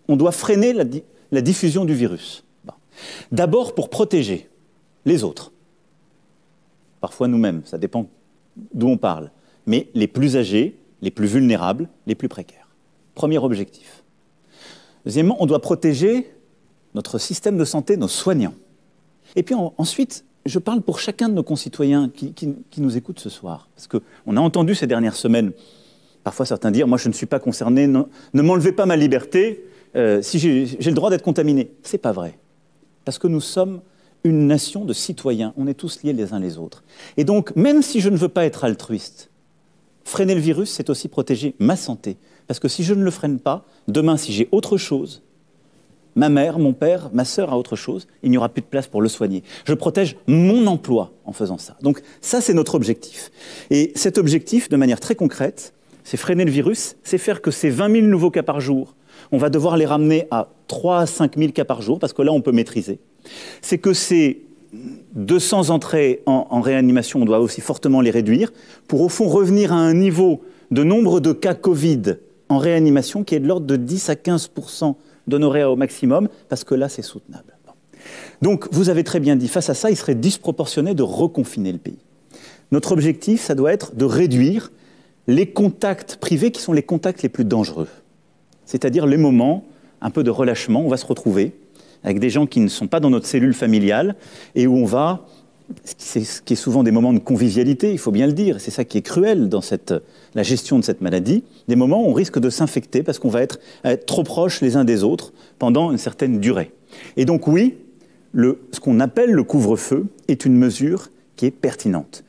on doit freiner la diffusion du virus. Bon. D'abord pour protéger les autres. Parfois nous-mêmes, ça dépend d'où on parle. Mais les plus âgés, les plus vulnérables, les plus précaires. Premier objectif. Deuxièmement, on doit protéger notre système de santé, nos soignants. Et puis ensuite, je parle pour chacun de nos concitoyens qui nous écoutent ce soir. Parce qu'on a entendu ces dernières semaines, parfois certains dire « moi je ne suis pas concerné, ne m'enlevez pas ma liberté, si j'ai le droit d'être contaminé ». C'est pas vrai. Parce que nous sommes une nation de citoyens, on est tous liés les uns les autres. Et donc, même si je ne veux pas être altruiste, freiner le virus, c'est aussi protéger ma santé. Parce que si je ne le freine pas, demain, si j'ai autre chose, ma mère, mon père, ma sœur a autre chose, il n'y aura plus de place pour le soigner. Je protège mon emploi en faisant ça. Donc ça, c'est notre objectif. Et cet objectif, de manière très concrète, c'est freiner le virus, c'est faire que ces 20 000 nouveaux cas par jour, on va devoir les ramener à 3 à 5 000 cas par jour, parce que là, on peut maîtriser. C'est que ces 200 entrées en réanimation, on doit aussi fortement les réduire, pour au fond revenir à un niveau de nombre de cas Covid en réanimation qui est de l'ordre de 10 à 15% d'honoraires au maximum, parce que là, c'est soutenable. Donc, vous avez très bien dit, face à ça, il serait disproportionné de reconfiner le pays. Notre objectif, ça doit être de réduire les contacts privés qui sont les contacts les plus dangereux. C'est-à-dire les moments, un peu de relâchement, on va se retrouver avec des gens qui ne sont pas dans notre cellule familiale et où on va, ce qui est souvent des moments de convivialité, il faut bien le dire, c'est ça qui est cruel dans la gestion de cette maladie, des moments où on risque de s'infecter parce qu'on va être trop proches les uns des autres pendant une certaine durée. Et donc oui, ce qu'on appelle le couvre-feu est une mesure qui est pertinente.